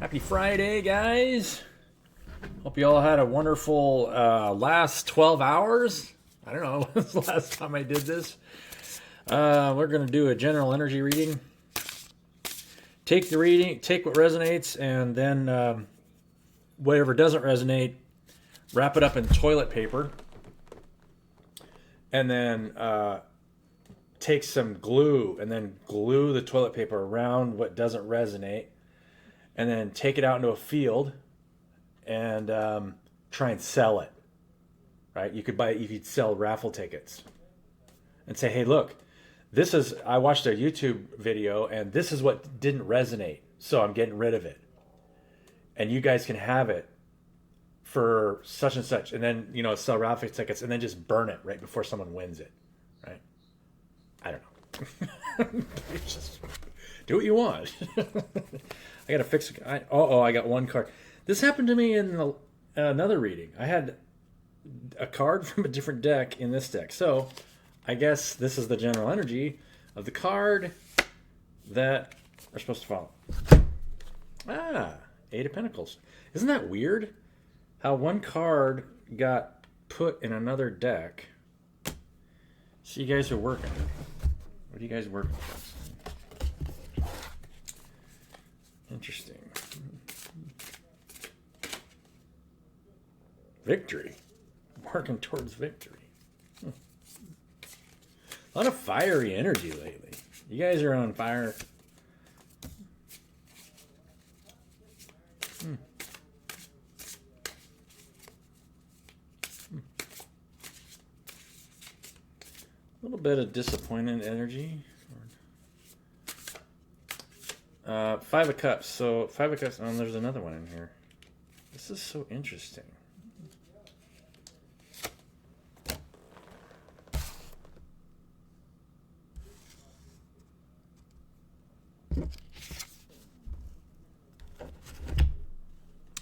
Happy Friday, guys. Hope you all had a wonderful last 12 hours. I don't know when's the last time I did this. We're going to do a general energy reading. Take the reading, take what resonates, and then whatever doesn't resonate, wrap it up in toilet paper. And then take some glue and then glue the toilet paper around what doesn't resonate. And then take it out into a field and try and sell it. Right? You could sell raffle tickets and say, hey, look, I watched a YouTube video and this is what didn't resonate. So I'm getting rid of it. And you guys can have it for such and such. And then, sell raffle tickets and then just burn it right before someone wins it. Right? I don't know. Just do what you want. I got to fix it. I got one card. This happened to me in another reading. I had a card from a different deck in this deck. So I guess this is the general energy of the card that are supposed to follow. Eight of Pentacles. Isn't that weird? How one card got put in another deck. So you guys are working. What are you guys working for? Interesting. Victory. Working towards victory. A lot of fiery energy lately. You guys are on fire. A little bit of disappointed energy. Five of Cups. So Five of Cups. Oh, there's another one in here. This is so interesting.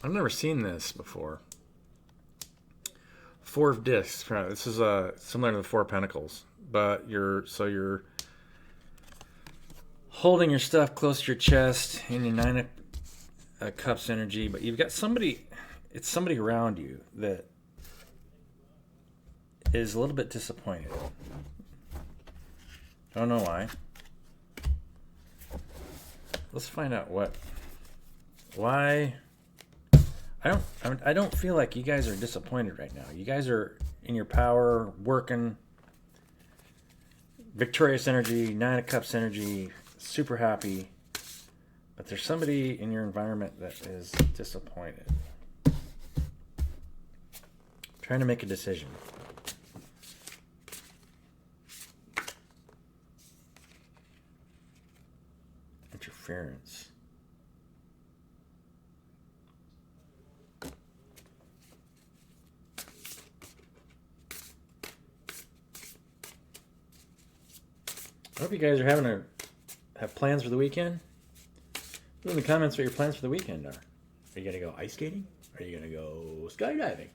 I've never seen this before. Four of Discs. This is similar to the Four of Pentacles, but you're holding your stuff close to your chest in your Nine of Cups energy, but you've got somebody. It's somebody around you that is a little bit disappointed. Don't know why. Let's find out why. I don't feel like you guys are disappointed right now. You guys are in your power, working. Victorious energy, Nine of Cups energy, super happy. But there's somebody in your environment that is disappointed. Trying to make a decision. Interference. I hope you guys are have plans for the weekend. Put in the comments what your plans for the weekend are. Are you going to go ice skating? Are you going to go skydiving?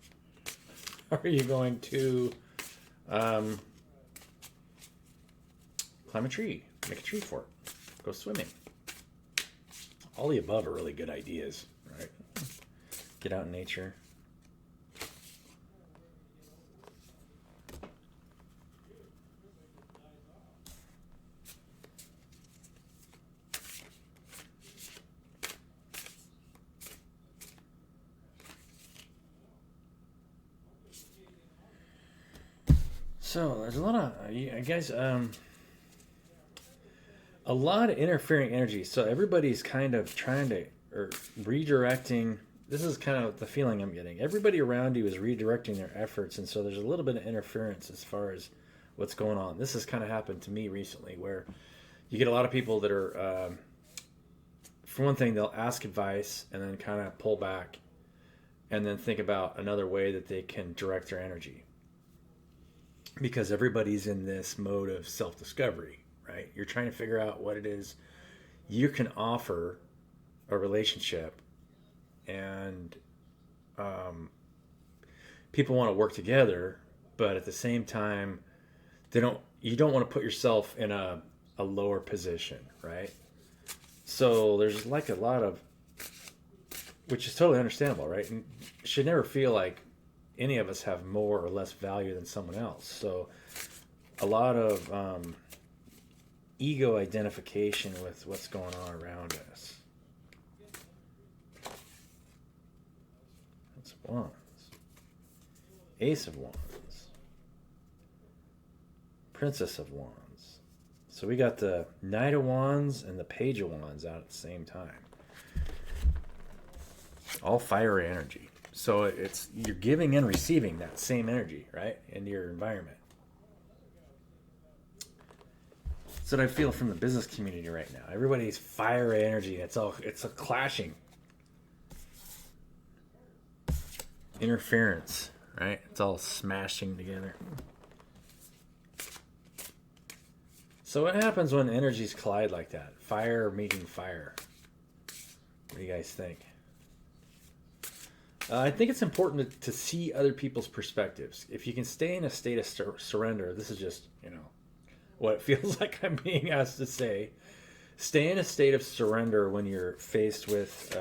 Are you going to climb a tree, make a tree fort, go swimming? All the above are really good ideas, right? Get out in nature. So there's a lot of a lot of interfering energy. So everybody's kind of trying to or redirecting. This is kind of the feeling I'm getting. Everybody around you is redirecting their efforts, and so there's a little bit of interference as far as what's going on. This has kind of happened to me recently, where you get a lot of people that are, for one thing, they'll ask advice and then kind of pull back, and then think about another way that they can direct their energy. Because everybody's in this mode of self-discovery, right? You're trying to figure out what it is you can offer a relationship, and people want to work together, but at the same time, you don't want to put yourself in a lower position, right? So there's like a lot of which is totally understandable, right? And should never feel like any of us have more or less value than someone else. So a lot of ego identification with what's going on around us. That's Wands. Ace of Wands. Princess of Wands. So we got the Knight of Wands and the Page of Wands out at the same time. All fiery energy. So it's you're giving and receiving that same energy, right, into your environment. That's what I feel from the business community right now. Everybody's fiery energy. It's a clashing. Interference, right? It's all smashing together. So what happens when energies collide like that? Fire meeting fire. What do you guys think? I think it's important to see other people's perspectives. If you can stay in a state of surrender, this is just, what it feels like I'm being asked to say. Stay in a state of surrender when you're faced with,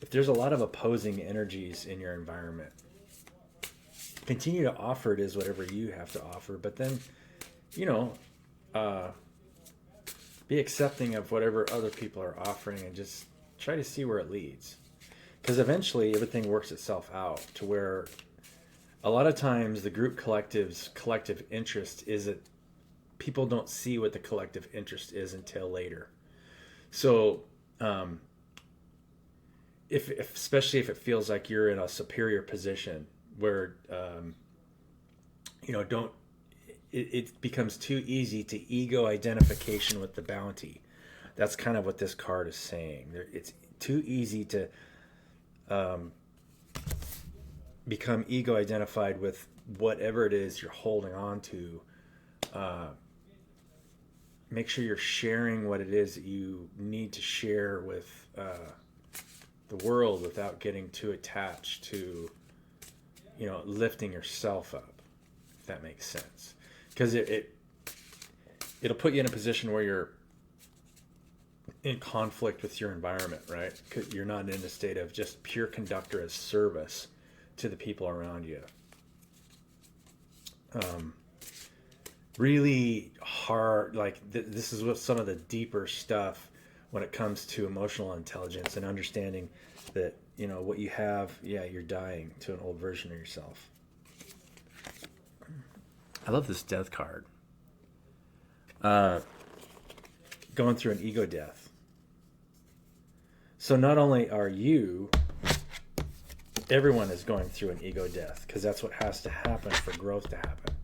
if there's a lot of opposing energies in your environment. Continue to offer it as whatever you have to offer, but then, be accepting of whatever other people are offering and just try to see where it leads. Because eventually everything works itself out to where a lot of times the group collective's collective interest is that people don't see what the collective interest is until later. So if especially if it feels like you're in a superior position where it becomes too easy to ego identification with the bounty. That's kind of what this card is saying. It's too easy to become ego identified with whatever it is you're holding on to. Make sure you're sharing what it is that you need to share with the world without getting too attached to, lifting yourself up, if that makes sense. Because it'll put you in a position where you're in conflict with your environment, right? Because you're not in a state of just pure conductor as service to the people around you. Really hard, this is what some of the deeper stuff when it comes to emotional intelligence and understanding that, what you have, you're dying to an old version of yourself. I love this death card. Going through an ego death. So not only are everyone is going through an ego death, because that's what has to happen for growth to happen.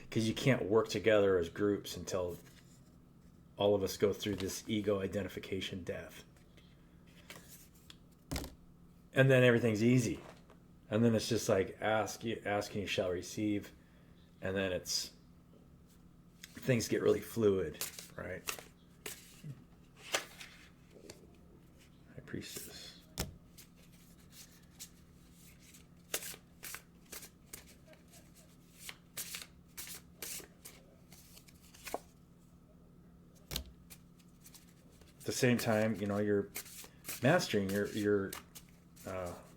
Because you can't work together as groups until all of us go through this ego identification death. And then everything's easy. And then it's just like ask and you shall receive. And then things get really fluid, right? High Priestess. At the same time, you're mastering your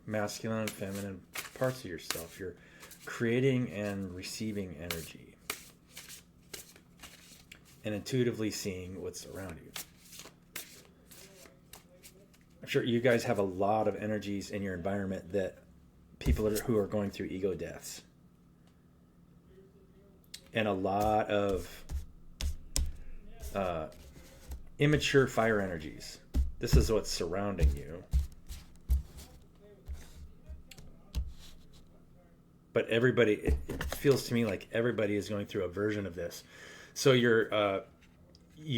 masculine and feminine parts of yourself. You're creating and receiving energy and intuitively seeing what's around you. I'm sure you guys have a lot of energies in your environment that people who are going through ego deaths, and a lot of immature fire energies. This is what's surrounding you. But it feels to me like everybody is going through a version of this. So you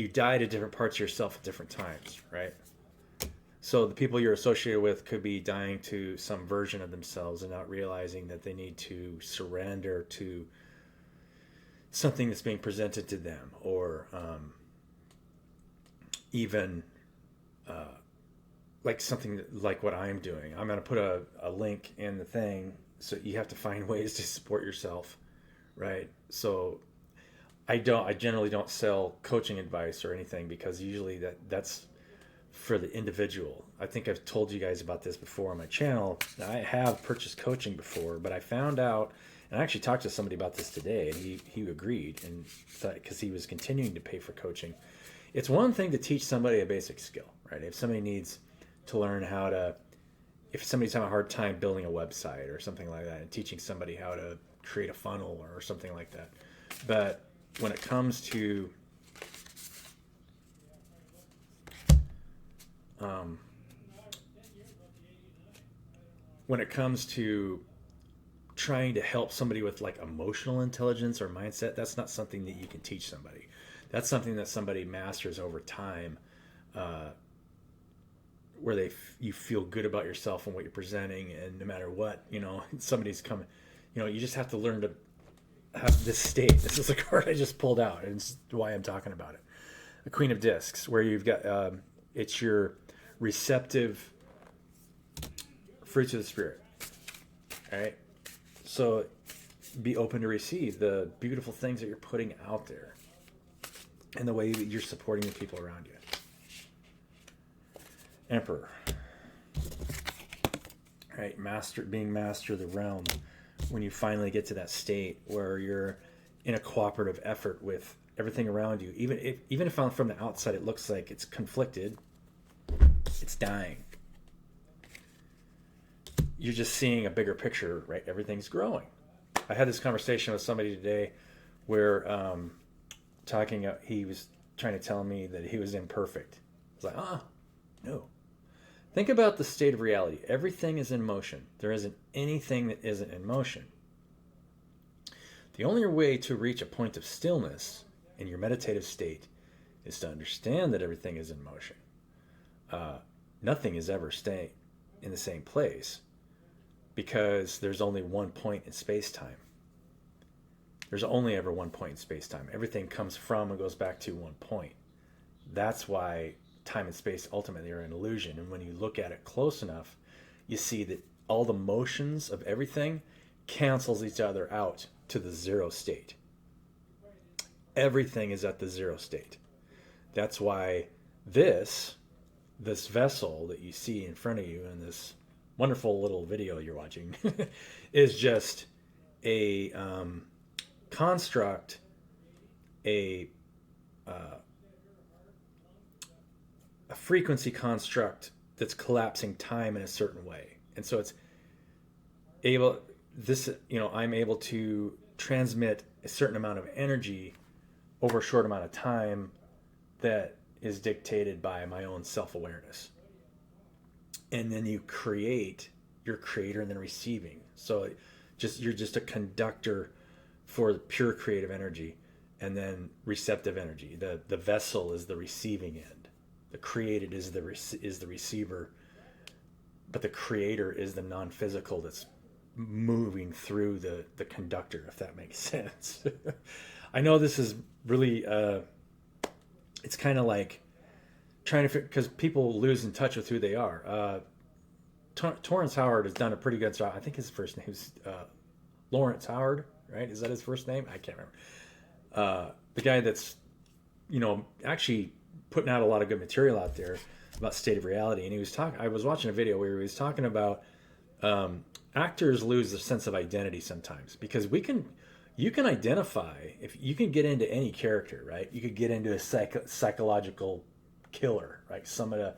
die to different parts of yourself at different times, right? So the people you're associated with could be dying to some version of themselves and not realizing that they need to surrender to something that's being presented to them, or even like something like what I'm doing. I'm going to put a link in the thing. So you have to find ways to support yourself, right? So I generally don't sell coaching advice or anything, because usually that's for the individual. I think I've told you guys about this before on my channel. I have purchased coaching before, but I found out, and I actually talked to somebody about this today, and he agreed, and because he was continuing to pay for coaching. It's one thing to teach somebody a basic skill, right? If somebody needs to learn how to, if somebody's having a hard time building a website or something like that, and teaching somebody how to create a funnel or something like that. But when it comes to trying to help somebody with like emotional intelligence or mindset, that's not something that you can teach somebody. That's something that somebody masters over time, where you feel good about yourself and what you're presenting, and no matter what, somebody's coming, you just have to learn to have this state. This is a card I just pulled out, and it's why I'm talking about it. The Queen of Discs, where you've got it's your receptive fruits of the Spirit. All right, so be open to receive the beautiful things that you're putting out there, and the way that you're supporting the people around you. Emperor. All right, being master of the realm. When you finally get to that state where you're in a cooperative effort with everything around you, even if from the outside it looks like it's conflicted, it's dying. You're just seeing a bigger picture, right? Everything's growing. I had this conversation with somebody today where he was trying to tell me that he was imperfect. I was like, no. Think about the state of reality. Everything is in motion. There isn't anything that isn't in motion. The only way to reach a point of stillness in your meditative state is to understand that everything is in motion. Nothing is ever staying in the same place, because there's only one point in space-time. There's only ever one point in space-time. Everything comes from and goes back to one point. That's why time and space ultimately are an illusion. And when you look at it close enough, you see that all the motions of everything cancels each other out to the zero state. Everything is at the zero state. That's why this vessel that you see in front of you in this wonderful little video you're watching is just a construct, a frequency construct that's collapsing time in a certain way. And so I'm able to transmit a certain amount of energy over a short amount of time that is dictated by my own self-awareness. And then you're creator and then receiving. So you're just a conductor for pure creative energy, and then receptive energy. The vessel is the receiving end. The created is the receiver, but the creator is the non-physical that's moving through the conductor, if that makes sense. I know this is really it's kind of like trying to, because people lose in touch with who they are. Torrance Howard has done a pretty good job. I think his first name is Lawrence Howard, right? Is that his first name? I can't remember. The guy that's actually putting out a lot of good material out there about state of reality. And I was watching a video where he was talking about actors lose their sense of identity sometimes, because you can identify, if you can get into any character, right? You could get into a psychological killer, right? A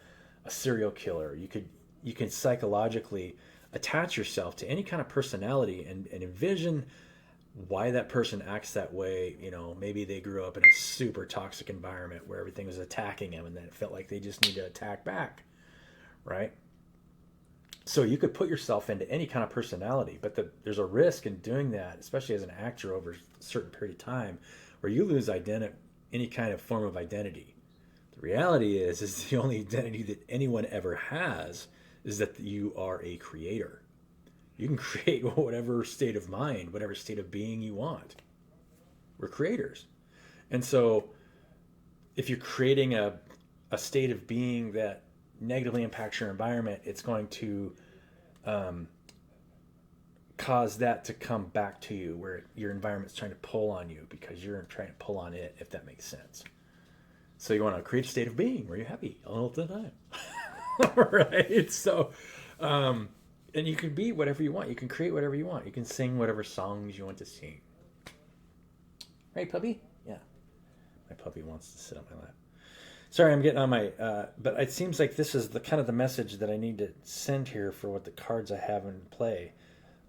serial killer. You can psychologically attach yourself to any kind of personality and envision why that person acts that way. Maybe they grew up in a super toxic environment where everything was attacking them, and then it felt like they just need to attack back, right? So you could put yourself into any kind of personality, but there's a risk in doing that, especially as an actor over a certain period of time, where you lose any kind of form of identity. The reality is the only identity that anyone ever has is that you are a creator. You can create whatever state of mind, whatever state of being you want. We're creators. And so if you're creating a state of being that negatively impacts your environment, it's going to cause that to come back to you, where your environment's trying to pull on you because you're trying to pull on it, if that makes sense. So you want to create a state of being where you're happy all the time. Right? So, and you can be whatever you want. You can create whatever you want. You can sing whatever songs you want to sing. Right, puppy? Yeah. My puppy wants to sit on my lap. Sorry, I'm getting on my. But it seems like this is the kind of the message that I need to send here for what the cards I have in play.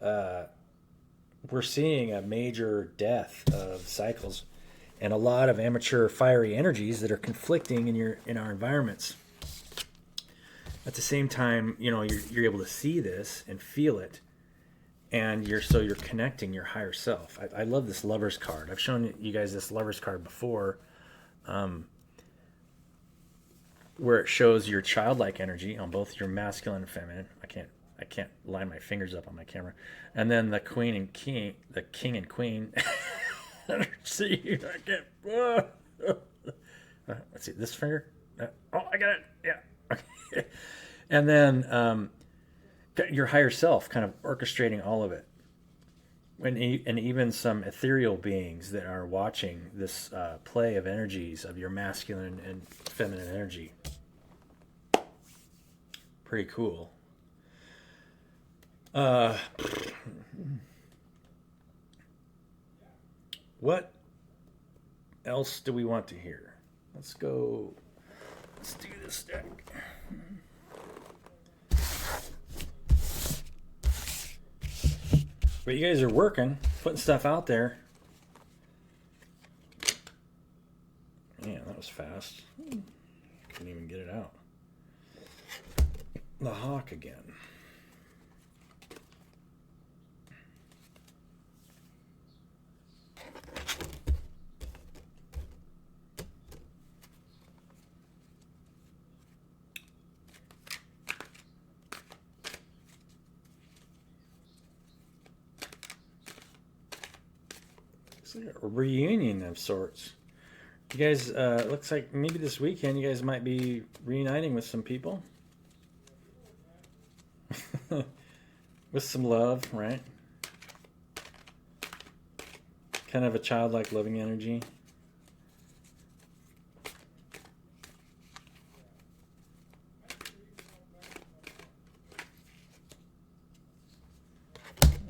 We're seeing a major death of cycles, and a lot of amateur fiery energies that are conflicting in our environments. At the same time, you're able to see this and feel it, and you're connecting your higher self. I love this Lover's card. I've shown you guys this Lover's card before. Where it shows your childlike energy on both your masculine and feminine. I can't line my fingers up on my camera. And then the queen and king, the king and queen. See, I can't. Let's see, this finger. I got it. Yeah. Okay. And then your higher self, kind of orchestrating all of it. And even some ethereal beings that are watching this play of energies of your masculine and feminine energy. Pretty cool. What else do we want to hear? Let's do this deck. But you guys are working, putting stuff out there. Man, that was fast. Couldn't even get it out. The hawk again. It's like a reunion of sorts. You guys, looks like maybe this weekend you guys might be reuniting with some people. With some love, right? Kind of a childlike loving energy.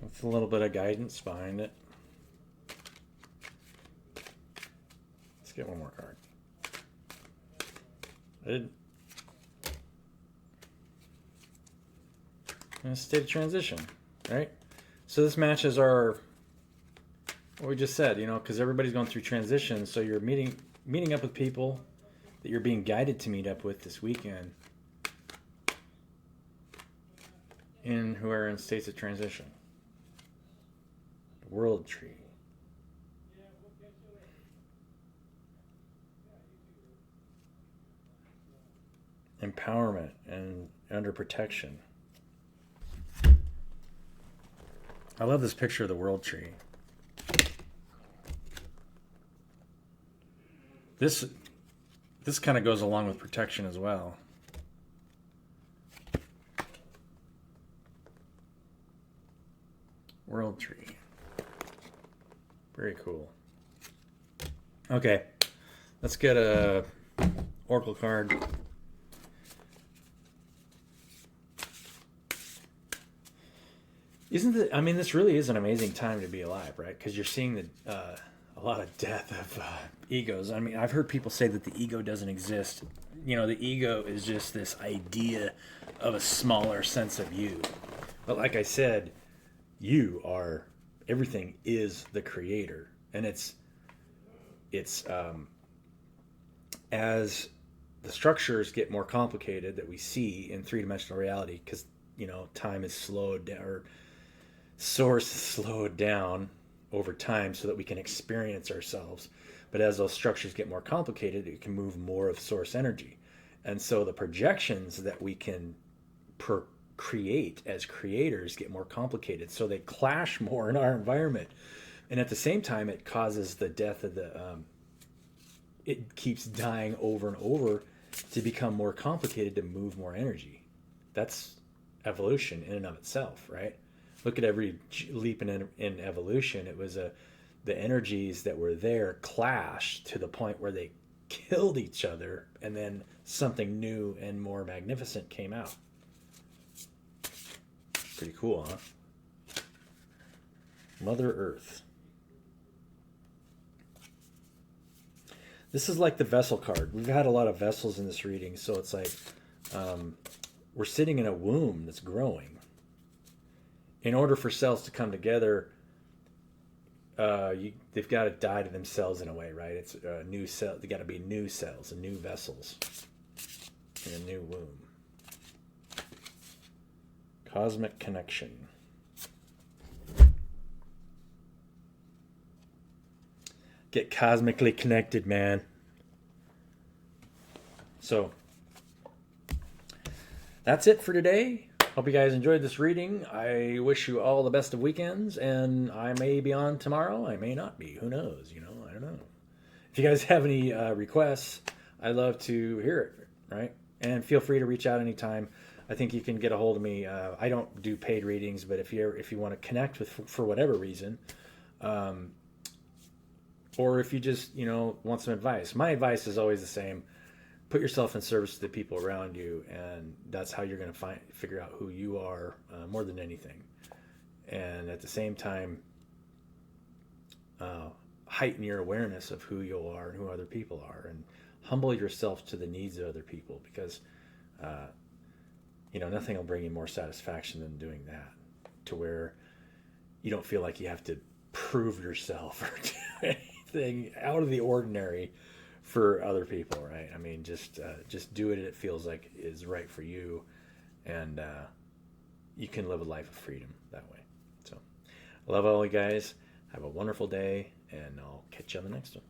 With a little bit of guidance behind it. Let's get one more card. In a state of transition, right? So this matches what we just said, because everybody's going through transition. So you're meeting up with people that you're being guided to meet up with this weekend, who are in states of transition. World tree. Empowerment and under protection. I love this picture of the world tree. This kind of goes along with protection as well. World tree. Very cool. Okay, let's get a oracle card. This really is an amazing time to be alive, right? Because you're seeing a lot of death of egos. I've heard people say that the ego doesn't exist. The ego is just this idea of a smaller sense of you. But like I said, everything is the creator. And it's as the structures get more complicated that we see in three-dimensional reality, because, time is slowed down, or source is slowed down over time so that we can experience ourselves. But as those structures get more complicated, it can move more of source energy. And so the projections that we can create as creators get more complicated. So they clash more in our environment. And at the same time, it causes the death of it keeps dying over and over to become more complicated, to move more energy. That's evolution in and of itself, right? Look at every leap in evolution. It was the energies that were there clashed to the point where they killed each other, and then something new and more magnificent came out. Pretty cool, huh? Mother Earth. This is like the vessel card. We've had a lot of vessels in this reading, so it's like we're sitting in a womb that's growing. In order for cells to come together, they've got to die to themselves in a way, right? It's a new cell. They got to be new cells and new vessels in a new womb. Cosmic connection. Get cosmically connected, man. So that's it for today. Hope you guys enjoyed this reading. I wish you all the best of weekends, and I may be on tomorrow. I may not be. Who knows? I don't know. If you guys have any requests, I'd love to hear it, right? And feel free to reach out anytime. I think you can get a hold of me. I don't do paid readings, but if you want to connect with for whatever reason, or if you just want some advice, my advice is always the same: put yourself in service to the people around you, and that's how you're going to figure out who you are more than anything. And at the same time, heighten your awareness of who you are and who other people are, and humble yourself to the needs of other people, because nothing will bring you more satisfaction than doing that, to where you don't feel like you have to prove yourself or do anything out of the ordinary for other people, right? I mean, just do it. It feels like is right for you, and you can live a life of freedom that way. So, I love all you guys. Have a wonderful day, and I'll catch you on the next one.